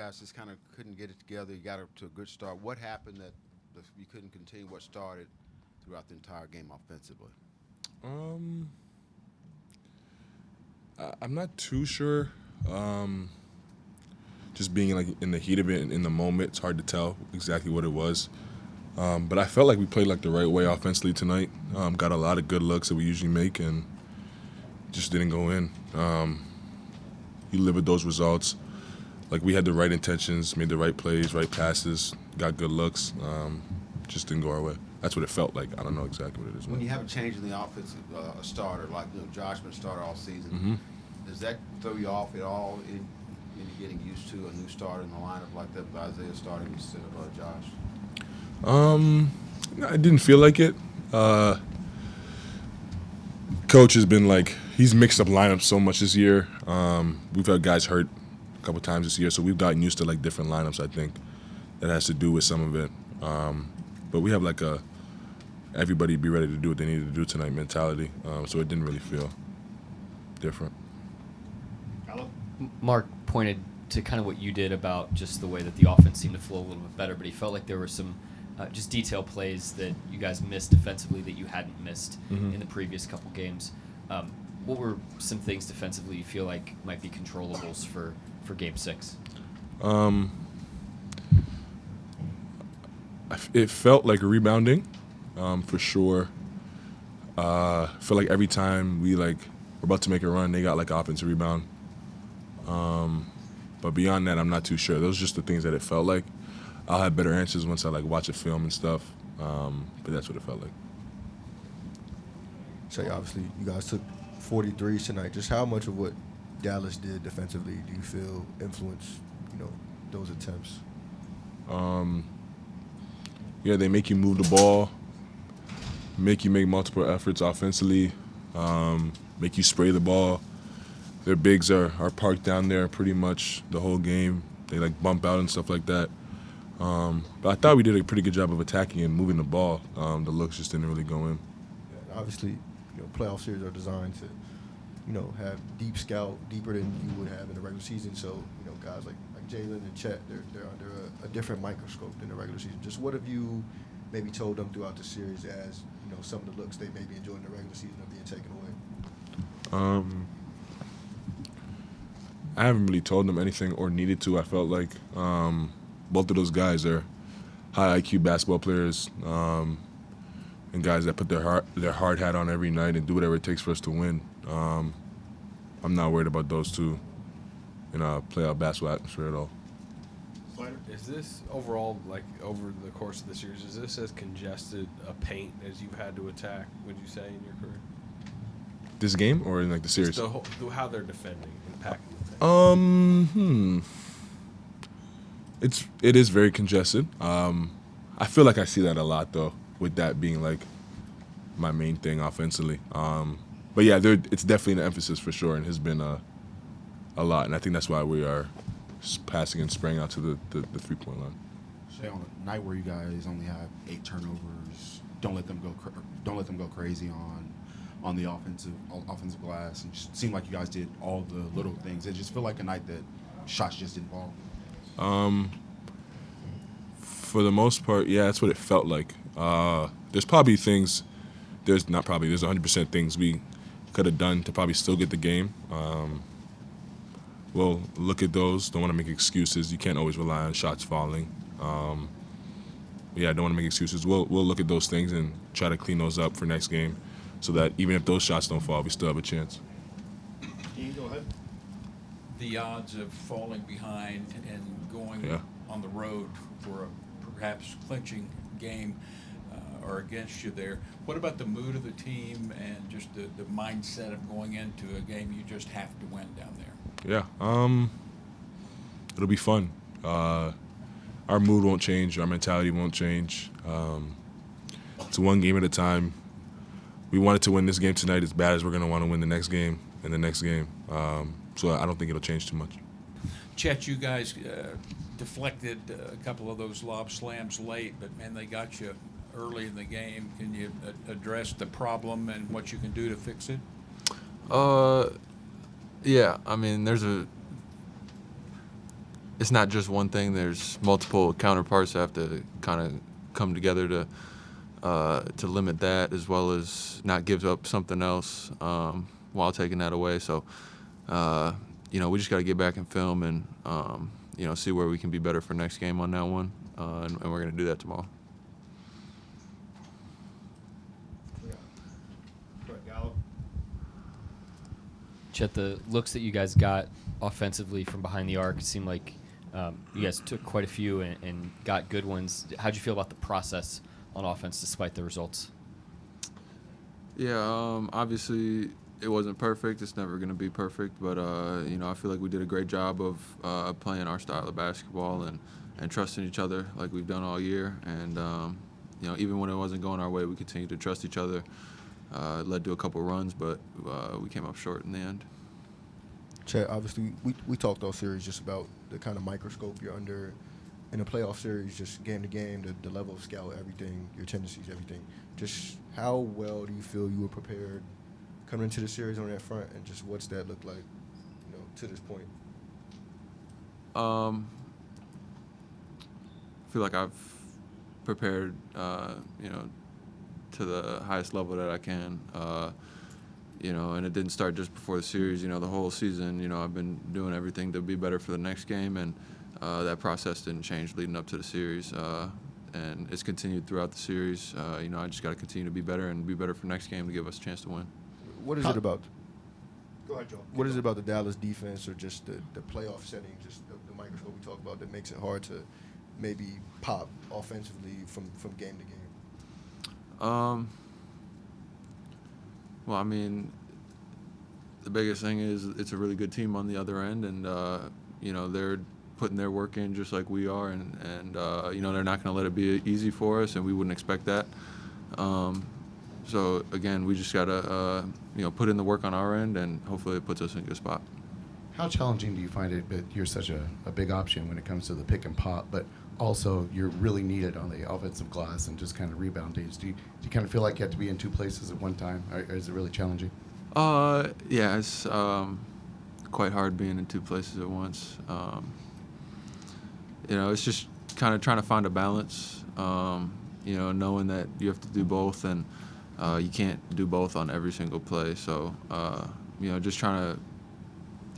guys just kind of couldn't get it together. You got to a good start. What happened that you couldn't continue what started throughout the entire game offensively? I'm not too sure. Just being like in the heat of it, in the moment, it's hard to tell exactly what it was. But I felt like we played like the right way offensively tonight. Got a lot of good looks that we usually make, and just didn't go in. You live with those results. Like we had the right intentions, made the right plays, right passes, got good looks. Just didn't go our way. That's what it felt like. I don't know exactly what it is. When you have a change in the offensive starter, like Josh been a starter all season, does that throw you off at all in getting used to a new starter in the lineup like that, with Isaiah starting instead of Josh? I didn't feel like it. Coach has been like, he's mixed up lineups so much this year. We've had guys hurt a couple times this year, so we've gotten used to like different lineups. I think that has to do with some of it. But we have like everybody be ready to do what they needed to do tonight mentality. So it didn't really feel different. Mark pointed to kind of what you did about just the way that the offense seemed to flow a little bit better, but he felt like there were some just detail plays that you guys missed defensively that you hadn't missed in the previous couple games. What were some things defensively you feel like might be controllables for Game 6? It felt like rebounding, for sure. I feel like every time we're about to make a run, they got like offensive rebound. But beyond that, I'm not too sure. Those are just the things that it felt like. I'll have better answers once I watch a film and stuff. But that's what it felt like. So obviously, you guys took 43s tonight. Just how much of what Dallas did defensively do you feel influenced, those attempts? Yeah, they make you move the ball, make you make multiple efforts offensively, make you spray the ball. Their bigs are parked down there pretty much the whole game. They bump out and stuff like that. But I thought we did a pretty good job of attacking and moving the ball. The looks just didn't really go in. Yeah, obviously, playoff series are designed to, have deep scout, deeper than you would have in the regular season. So, guys like Jalen and Chet, they're under a different microscope than the regular season. Just what have you maybe told them throughout the series as, some of the looks they maybe enjoyed in the regular season are being taken away? I haven't really told them anything or needed to. I felt like both of those guys are high IQ basketball players and guys that put their hard hat on every night and do whatever it takes for us to win. I'm not worried about those two in a playoff basketball atmosphere at all. Is this overall, over the course of the series, is this as congested a paint as you've had to attack, would you say, in your career? This game or in the series? How they're defending and packing the paint. It is very congested. I feel like I see that a lot though, with that being my main thing offensively. But yeah, it's definitely an emphasis for sure, and has been a lot, and I think that's why we are passing and spraying out to the 3-point line. Shai, on a night where you guys only have 8 turnovers, don't let them go crazy on the offensive glass, and it seemed like you guys did all the little things. It just felt like a night that shots just didn't fall. For the most part, yeah, that's what it felt like. There's probably things. There's 100% things we could have done to probably still get the game. We'll look at those. Don't want to make excuses. You can't always rely on shots falling. Don't want to make excuses. We'll look at those things and try to clean those up for next game, so that even if those shots don't fall, we still have a chance. Ian, go ahead. The odds of falling behind and going on the road for a perhaps clinching game are against you there. What about the mood of the team and just the mindset of going into a game you just have to win down there? Yeah, it'll be fun. Our mood won't change. Our mentality won't change. It's one game at a time. We wanted to win this game tonight as bad as we're going to want to win the next game and the next game. So I don't think it'll change too much. Chet, you guys deflected a couple of those lob slams late, but, man, they got you early in the game. Can you address the problem and what you can do to fix it? Yeah, I mean, it's not just one thing. There's multiple counterparts that have to kind of come together to limit that, as well as not give up something else while taking that away. So, we just got to get back and film and, see where we can be better for next game on that one. And we're going to do that tomorrow. Chet, the looks that you guys got offensively from behind the arc, it seemed like you guys took quite a few and got good ones. How'd you feel about the process on offense despite the results? Yeah, obviously it wasn't perfect. It's never going to be perfect, but I feel like we did a great job of playing our style of basketball and trusting each other like we've done all year. And even when it wasn't going our way, we continued to trust each other. It led to a couple runs, but we came up short in the end. Chet, obviously, we talked all series just about the kind of microscope you're under in a playoff series, just game to game, the level of scout, everything, your tendencies, everything. Just how well do you feel you were prepared coming into the series on that front, and just what's that look like, to this point? I feel like I've prepared, to the highest level that I can, and it didn't start just before the series. The whole season, I've been doing everything to be better for the next game, and that process didn't change leading up to the series, and it's continued throughout the series. I just got to continue to be better and be better for next game to give us a chance to win. What is it about? Go ahead, Joe. What is it about the Dallas defense, or just the playoff setting, just the microscope we talked about, that makes it hard to maybe pop offensively from game to game? Well, I mean, the biggest thing is it's a really good team on the other end, and they're putting their work in just like we are, and they're not going to let it be easy for us, and we wouldn't expect that. So again, we just got to put in the work on our end, and hopefully it puts us in a good spot. How challenging do you find it that you're such a big option when it comes to the pick and pop, but also you're really needed on the offensive glass and just kind of rebounding? Do you kind of feel like you have to be in two places at one time, or is it really challenging? Yeah, it's quite hard being in two places at once. It's just kind of trying to find a balance, knowing that you have to do both, and you can't do both on every single play. So, just trying to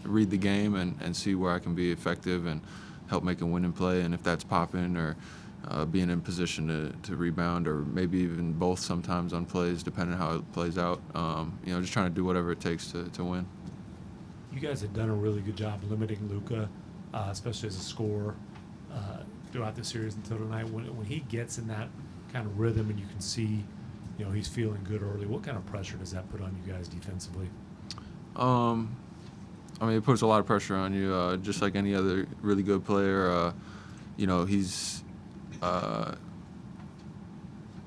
read the game and see where I can be effective and help make a winning play, and if that's popping or being in position to rebound, or maybe even both sometimes on plays, depending on how it plays out. Just trying to do whatever it takes to win. You guys have done a really good job limiting Luka, especially as a scorer, throughout the series until tonight. When he gets in that kind of rhythm and you can see, he's feeling good early, what kind of pressure does that put on you guys defensively? It puts a lot of pressure on you, just like any other really good player. He's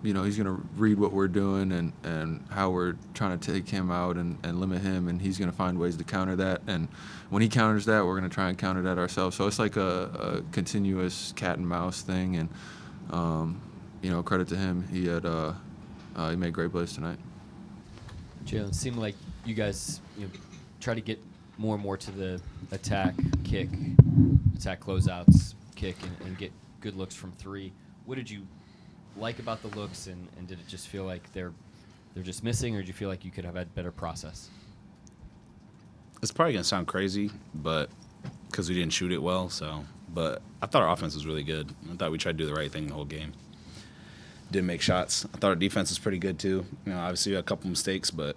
he's going to read what we're doing and how we're trying to take him out and limit him, and he's going to find ways to counter that. And when he counters that, we're going to try and counter that ourselves. So it's like a continuous cat and mouse thing. And, credit to him. He made great plays tonight. Jalen, it seemed like you guys try to get more and more to the attack closeouts, kick, and get good looks from three. What did you like about the looks, and did it just feel like they're just missing, or did you feel like you could have had better process? It's probably going to sound crazy, but because we didn't shoot it well, but I thought our offense was really good. I thought we tried to do the right thing the whole game. Didn't make shots. I thought our defense was pretty good too. Obviously we had a couple mistakes, but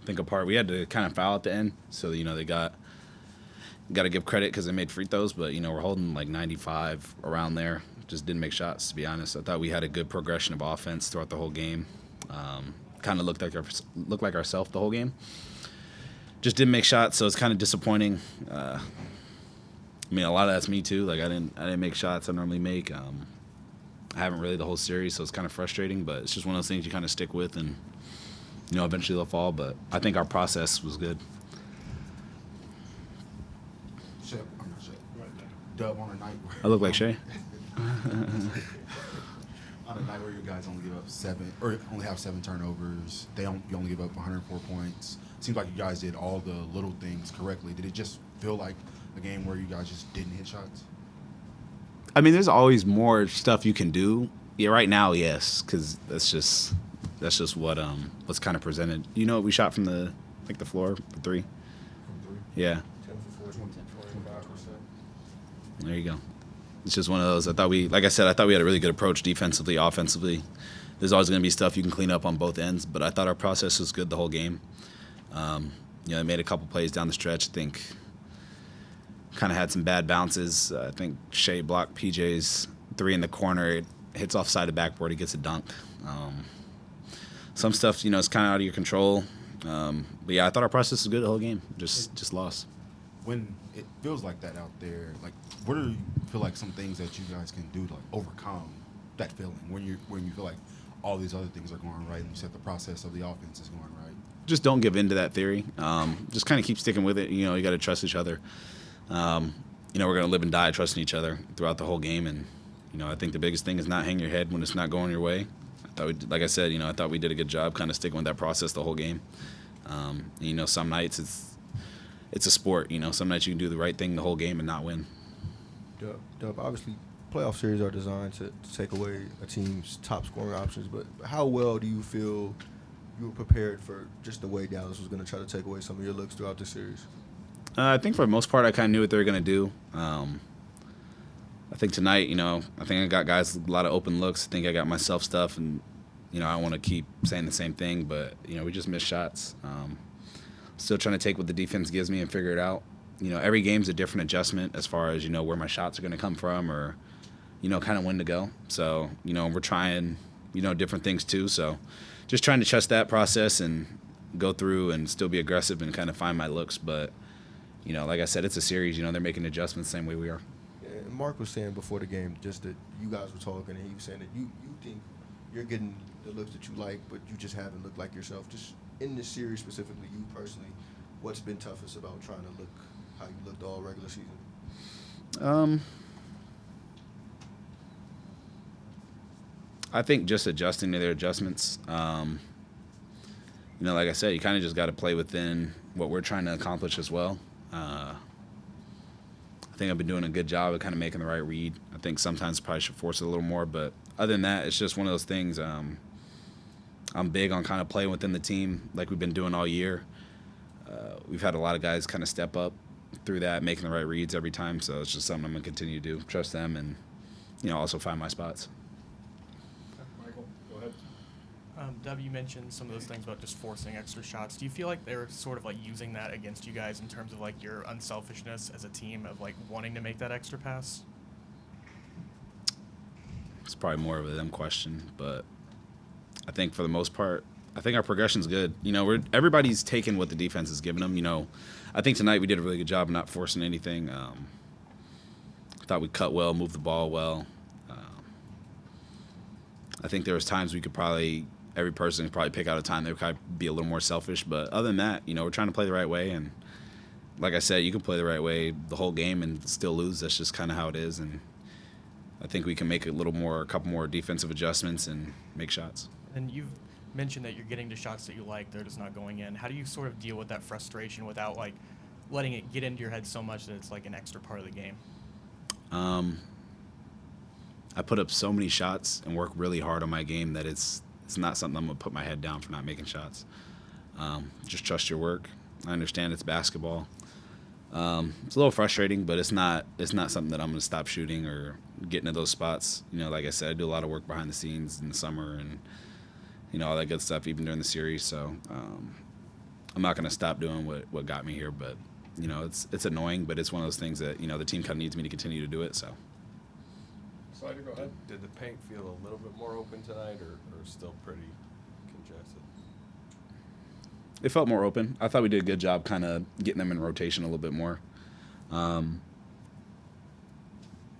I think we had to kind of foul at the end, so they got to give credit because they made free throws, but we're holding like 95 around there. Just didn't make shots, to be honest. I thought we had a good progression of offense throughout the whole game. Kind of looked like ourselves the whole game. Just didn't make shots, so it's kind of disappointing. A lot of that's me too. Like I didn't make shots I normally make. I haven't really the whole series, so it's kind of frustrating. But it's just one of those things you kind of stick with, and eventually they'll fall. But I think our process was good. Shep, I'm not Shep. Dub on a night where I look like Shai. on a night where you guys only give up only have 7 turnovers, you only give up 104 points. Seems like you guys did all the little things correctly. Did it just feel like a game where you guys just didn't hit shots? I mean, there's always more stuff you can do. Yeah, right now, yes, because that's just what's kind of presented. You know, we shot from the floor for three. Yeah. 10 for 4, 25%. There you go. It's just one of those. Like I said, I thought we had a really good approach defensively, offensively. There's always going to be stuff you can clean up on both ends, but I thought our process was good the whole game. I made a couple plays down the stretch. I think kind of had some bad bounces. I think Shai blocked PJ's three in the corner. It hits offside the backboard. He gets a dunk. Some stuff, is kind of out of your control. But yeah, I thought our process was good the whole game. Just lost. When it feels like that out there, like, what do you feel like some things that you guys can do to like overcome that feeling when you feel like all these other things are going right and you said the process of the offense is going right? Just don't give in to that theory. Just kind of keep sticking with it. You got to trust each other. We're going to live and die trusting each other throughout the whole game. And, I think the biggest thing is not hang your head when it's not going your way. Like I said, I thought we did a good job kind of sticking with that process the whole game. Some nights it's a sport. Some nights you can do the right thing the whole game and not win. Dub, obviously, playoff series are designed to take away a team's top scoring options, but how well do you feel you were prepared for just the way Dallas was going to try to take away some of your looks throughout the series? I think for the most part, I kind of knew what they were going to do. I think tonight, I think I got guys a lot of open looks. I think I got myself stuff, and, I want to keep saying the same thing, but, we just missed shots. Still trying to take what the defense gives me and figure it out. Every game's a different adjustment as far as, where my shots are going to come from or, kind of when to go. So, we're trying, different things too. So just trying to trust that process and go through and still be aggressive and kind of find my looks. But, like I said, it's a series. They're making adjustments the same way we are. And Mark was saying before the game just that you guys were talking, and he was saying that you think you're getting the looks that you like, but you just haven't looked like yourself. Just in this series specifically, you personally, what's been toughest about trying to look how you looked all regular season? I think just adjusting to their adjustments. Like I said, you kind of just got to play within what we're trying to accomplish as well. I think I've been doing a good job of kind of making the right read. I think sometimes probably should force it a little more, but other than that, it's just one of those things. I'm big on kind of playing within the team like we've been doing all year. We've had a lot of guys kind of step up through that, making the right reads every time, so it's just something I'm going to continue to do, trust them, and, also find my spots. Michael, go ahead. Dub, you mentioned some of those things about just forcing extra shots. Do you feel like they're sort of like using that against you guys in terms of like your unselfishness as a team of like wanting to make that extra pass? It's probably more of a them question, but I think for the most part, I think our progression's good. Everybody's taking what the defense is giving them. I think tonight we did a really good job of not forcing anything. I thought we cut well, moved the ball well. I think there was times we could every person could probably pick out a time they would kind of be a little more selfish. But other than that, we're trying to play the right way. And like I said, you can play the right way the whole game and still lose. That's just kind of how it is. And I think we can make a couple more defensive adjustments and make shots. And you've mentioned that you're getting to shots that you like, they're just not going in. How do you sort of deal with that frustration without like letting it get into your head so much that it's like an extra part of the game? I put up so many shots and work really hard on my game that it's not something I'm going to put my head down for not making shots. Just trust your work. I understand it's basketball. It's a little frustrating, but it's not something that I'm going to stop shooting or getting to those spots. Like I said, I do a lot of work behind the scenes in the summer and, all that good stuff even during the series. So I'm not going to stop doing what got me here. But, it's annoying, but it's one of those things that, the team kind of needs me to continue to do it. So. Slider, go ahead. Did the paint feel a little bit more open tonight or still pretty congested? It felt more open. I thought we did a good job kind of getting them in rotation a little bit more. We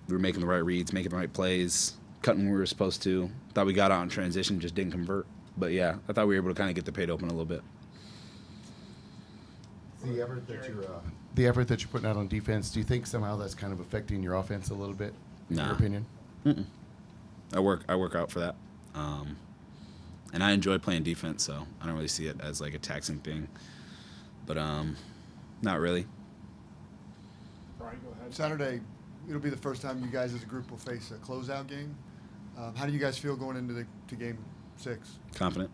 were making the right reads, making the right plays, cutting when we were supposed to. Thought we got out in transition, just didn't convert. But, yeah, I thought we were able to kind of get the paint open a little bit. The effort that you're putting out on defense, do you think somehow that's kind of affecting your offense a little bit, in your opinion? Mm-mm. I work out for that. And I enjoy playing defense, so I don't really see it as like a taxing thing. But not really. Right. Saturday, it'll be the first time you guys as a group will face a closeout game. How do you guys feel going into to Game 6? Confident,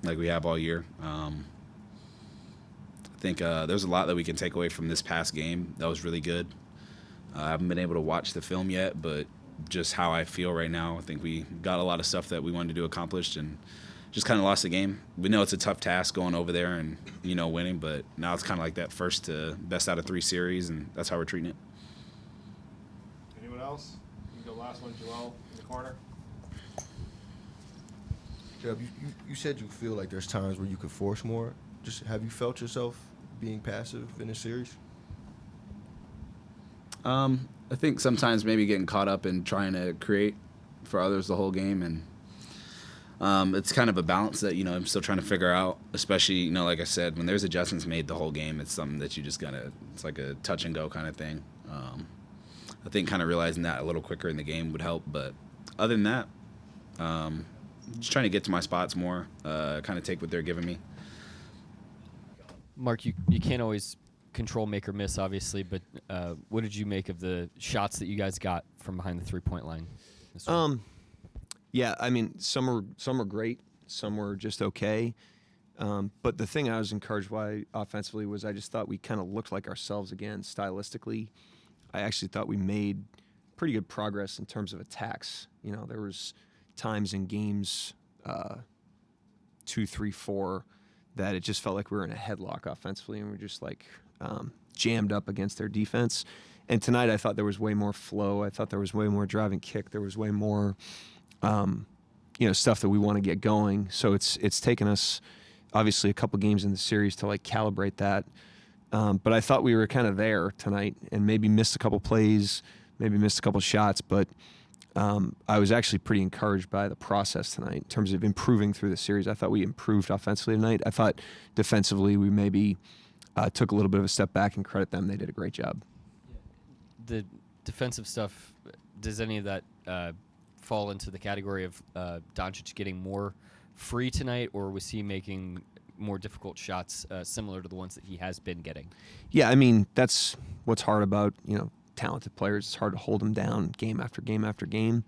like we have all year. I think there's a lot that we can take away from this past game. That was really good. I haven't been able to watch the film yet, but just how I feel right now, I think we got a lot of stuff that we wanted to do accomplished and just kind of lost the game. We know it's a tough task going over there and, winning, but now it's kind of like that first to best out of 3 series, and that's how we're treating it. Anyone else? You can go last one, Joel, in the corner. Jeb, you said you feel like there's times where you could force more. Just have you felt yourself being passive in this series? I think sometimes maybe getting caught up in trying to create for others the whole game, and it's kind of a balance that I'm still trying to figure out. Especially like I said, when there's adjustments made the whole game, it's something that you just it's like a touch and go kind of thing. I think kind of realizing that a little quicker in the game would help, but other than that, just trying to get to my spots more, kind of take what they're giving me. Mark, you can't always control make or miss, obviously, but what did you make of the shots that you guys got from behind the 3-point line this week? Yeah, I mean, some are great, some were just okay. But the thing I was encouraged by offensively was I just thought we kind of looked like ourselves again stylistically. I actually thought we made pretty good progress in terms of attacks. There was times in games 2, 3, 4 that it just felt like we were in a headlock offensively, and we were just jammed up against their defense. And tonight I thought there was way more flow. I thought there was way more drive and kick. There was way more stuff that we want to get going. So it's taken us obviously a couple games in the series to calibrate that. But I thought we were kind of there tonight and maybe missed a couple plays, maybe missed a couple shots, but I was actually pretty encouraged by the process tonight in terms of improving through the series. I thought we improved offensively tonight. I thought defensively we maybe took a little bit of a step back and credit them. They did a great job. The defensive stuff, does any of that fall into the category of Doncic getting more free tonight, or was he making more difficult shots similar to the ones that he has been getting? Yeah, I mean, that's what's hard about, talented players. It's hard to hold them down game after game after game.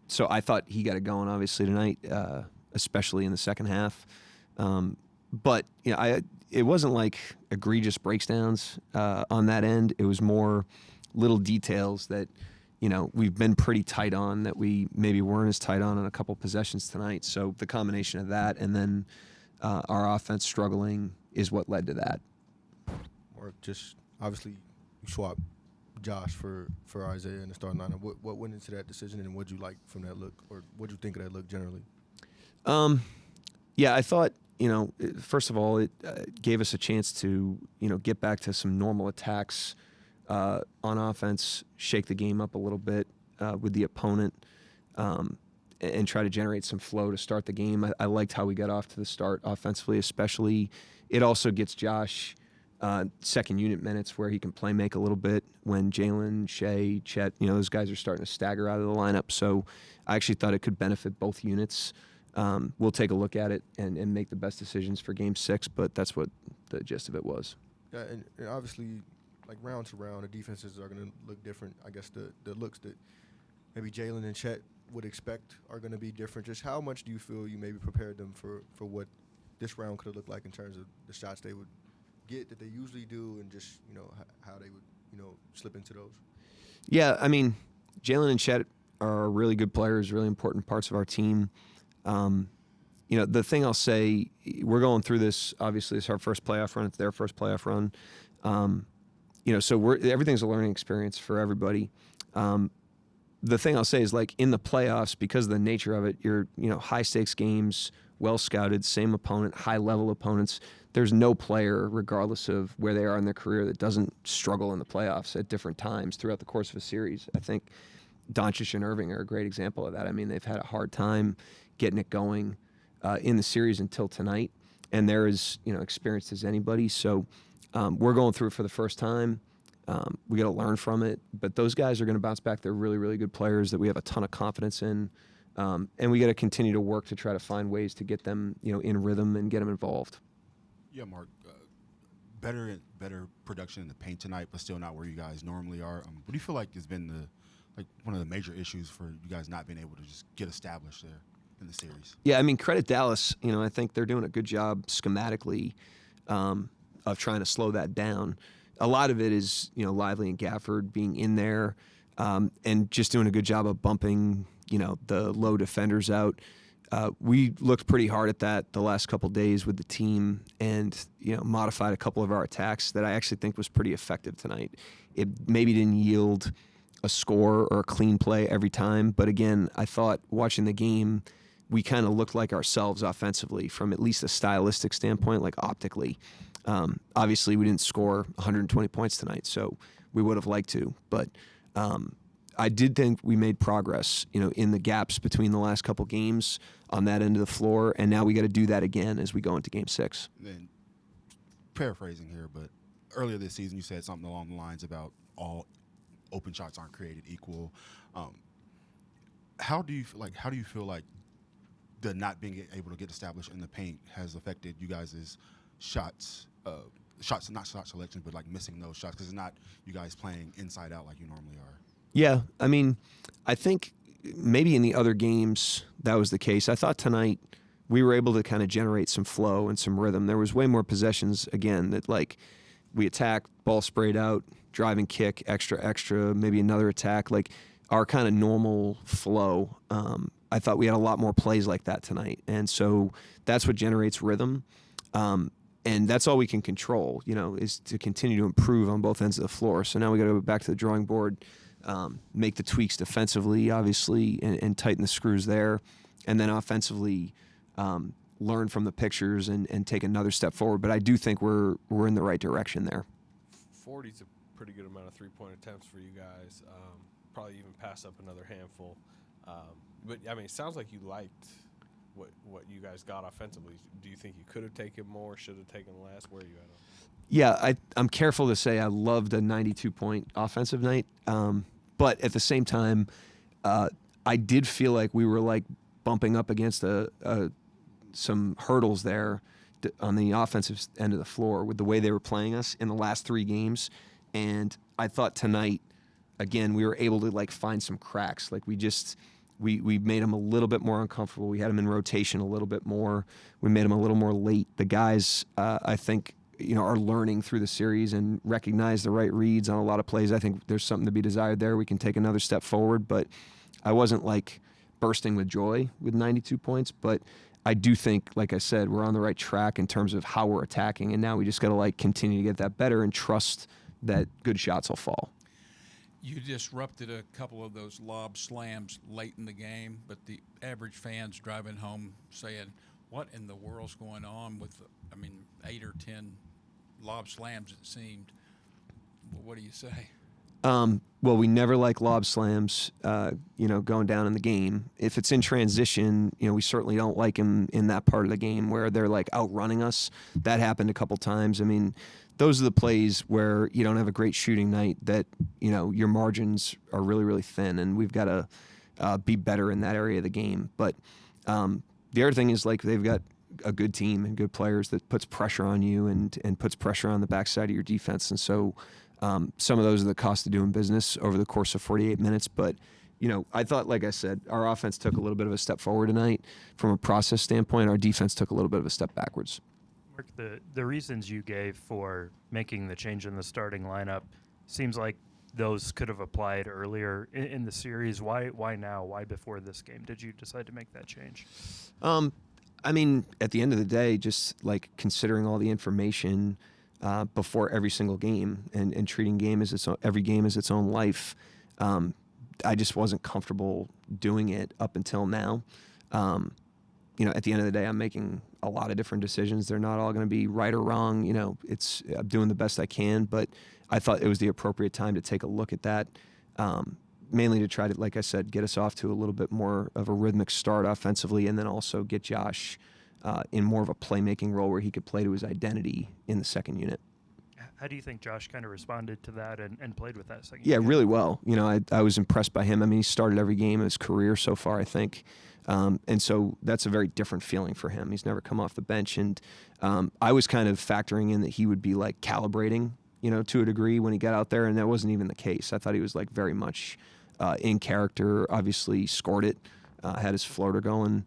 So I thought he got it going, obviously, tonight, especially in the second half. But it wasn't like egregious breakdowns on that end. It was more little details that, we've been pretty tight on that we maybe weren't as tight on a couple possessions tonight. So the combination of that and then our offense struggling is what led to that. Or just obviously you swap Josh for Isaiah in the starting lineup. What went into that decision, and what did you like from that look, or what did you think of that look generally? Yeah, I thought, first of all, it gave us a chance to, get back to some normal attacks on offense, shake the game up a little bit with the opponent, and try to generate some flow to start the game. I liked how we got off to the start offensively, especially. It also gets Josh second unit minutes where he can play make a little bit when Jalen, Shai, Chet, those guys are starting to stagger out of the lineup. So I actually thought it could benefit both units. We'll take a look at it and make the best decisions for Game 6, but that's what the gist of it was. Yeah, and obviously, round to round, the defenses are going to look different. I guess the looks that maybe Jalen and Chet would expect are going to be different. Just how much do you feel you maybe prepared them for what this round could have looked like in terms of the shots they would get that they usually do, and just how they would slip into those? Yeah, I mean, Jalen and Chet are really good players, really important parts of our team. The thing I'll say, we're going through this. Obviously, it's our first playoff run. It's their first playoff run. So everything's a learning experience for everybody. The thing I'll say is, in the playoffs, because of the nature of it, you're high stakes games, well scouted, same opponent, high level opponents. There's no player, regardless of where they are in their career, that doesn't struggle in the playoffs at different times throughout the course of a series. I think Doncic and Irving are a great example of that. I mean, they've had a hard time getting it going in the series until tonight, and they're as experienced as anybody. So we're going through it for the first time. We got to learn from it, but those guys are going to bounce back. They're really, really good players that we have a ton of confidence in, and we got to continue to work to try to find ways to get them, in rhythm and get them involved. Yeah, Mark. better production in the paint tonight, but still not where you guys normally are. What do you feel like has been one of the major issues for you guys not being able to just get established there in the series? Yeah, I mean, credit Dallas. I think they're doing a good job schematically of trying to slow that down. A lot of it is, Lively and Gafford being in there and just doing a good job of bumping, the low defenders out. We looked pretty hard at that the last couple days with the team and, modified a couple of our attacks that I actually think was pretty effective tonight. It maybe didn't yield a score or a clean play every time, but again, I thought watching the game, we kind of looked like ourselves offensively from at least a stylistic standpoint, like optically. Obviously, we didn't score 120 points tonight, so we would have liked to, but I did think we made progress, in the gaps between the last couple games on that end of the floor, and now we got to do that again as we go into Game 6. Then, paraphrasing here, but earlier this season you said something along the lines about all open shots aren't created equal. How do you feel like the not being able to get established in the paint has affected you guys' shots? Not shot selection, but like missing those shots because it's not you guys playing inside out like you normally are. Yeah, I mean, I think maybe in the other games that was the case. I thought tonight we were able to kind of generate some flow and some rhythm. There was way more possessions, again, that like we attacked, ball sprayed out, drive and kick, extra, maybe another attack, like our kind of normal flow. I thought we had a lot more plays like that tonight. And so that's what generates rhythm. And that's all we can control, is to continue to improve on both ends of the floor. So now we got to go back to the drawing board, make the tweaks defensively, obviously, and tighten the screws there. And then offensively, learn from the pictures and take another step forward. But I do think we're in the right direction there. 40's a pretty good amount of three-point attempts for you guys. Probably even pass up another handful. But, I mean, it sounds like you liked what you guys got offensively. Do you think you could have taken more, should have taken less? Where are you at? Yeah, I'm careful to say I loved a 92-point offensive night. But at the same time, I did feel like we were like bumping up against some hurdles there on the offensive end of the floor with the way they were playing us in the last 3 games. And I thought tonight, again, we were able to like find some cracks. Like we made them a little bit more uncomfortable. We had them in rotation a little bit more. We made them a little more late. The guys, I think, are learning through the series and recognize the right reads on a lot of plays. I think there's something to be desired there. We can take another step forward, but I wasn't like bursting with joy with 92 points, but I do think, like I said, we're on the right track in terms of how we're attacking, and now we just got to like continue to get that better and trust that good shots will fall. You disrupted a couple of those lob slams late in the game, but the average fan's driving home saying, what in the world's going on with, 8 or 10 lob slams, it seemed. Well, what do you say? Well, we never like lob slams, going down in the game. If it's in transition, we certainly don't like them in that part of the game where they're like outrunning us. That happened a couple times. I mean, those are the plays where you don't have a great shooting night that, your margins are really, really thin, and we've got to be better in that area of the game. But the other thing is like they've got a good team and good players that puts pressure on you and puts pressure on the backside of your defense. And so some of those are the cost of doing business over the course of 48 minutes. But, I thought, like I said, our offense took a little bit of a step forward tonight. From a process standpoint, our defense took a little bit of a step backwards. Mark, the reasons you gave for making the change in the starting lineup seems like those could have applied earlier in the series. Why now? Why before this game did you decide to make that change? At the end of the day, just like considering all the information before every single game and treating every game as its own life, I just wasn't comfortable doing it up until now. At the end of the day, I'm making a lot of different decisions. They're not all going to be right or wrong. I'm doing the best I can, but I thought it was the appropriate time to take a look at that. Mainly to try to, like I said, get us off to a little bit more of a rhythmic start offensively, and then also get Josh in more of a playmaking role where he could play to his identity in the second unit. How do you think Josh kind of responded to that and played with that second? Yeah, game? really well. You know, I was impressed by him. I mean, he started every game of his career so far, I think. And so that's a very different feeling for him. He's never come off the bench. And I was kind of factoring in that he would be like calibrating, you know, to a degree when he got out there. And that wasn't even the case. I thought he was like very much in character, obviously scored it, had his floater going,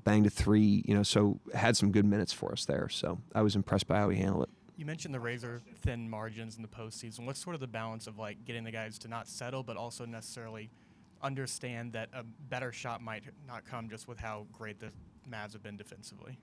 banged a three, you know, so had some good minutes for us there. So I was impressed by how he handled it. You mentioned the razor thin margins in the postseason. What's sort of the balance of like getting the guys to not settle, but also necessarily understand that a better shot might not come just with how great the Mavs have been defensively?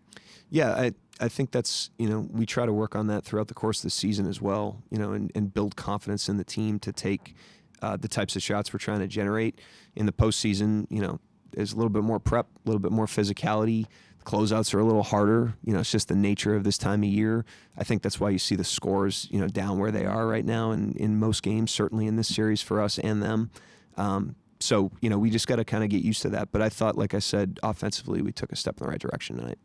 Yeah, I think that's, you know, we try to work on that throughout the course of the season as well, you know, and build confidence in the team to take the types of shots we're trying to generate. In the postseason, you know, there's a little bit more prep, a little bit more physicality. Closeouts are a little harder. You know, it's just the nature of this time of year. I think that's why you see the scores, you know, down where they are right now in most games, certainly in this series for us and them. So, you know, we just got to kind of get used to that. But I thought, like I said, offensively, we took a step in the right direction tonight.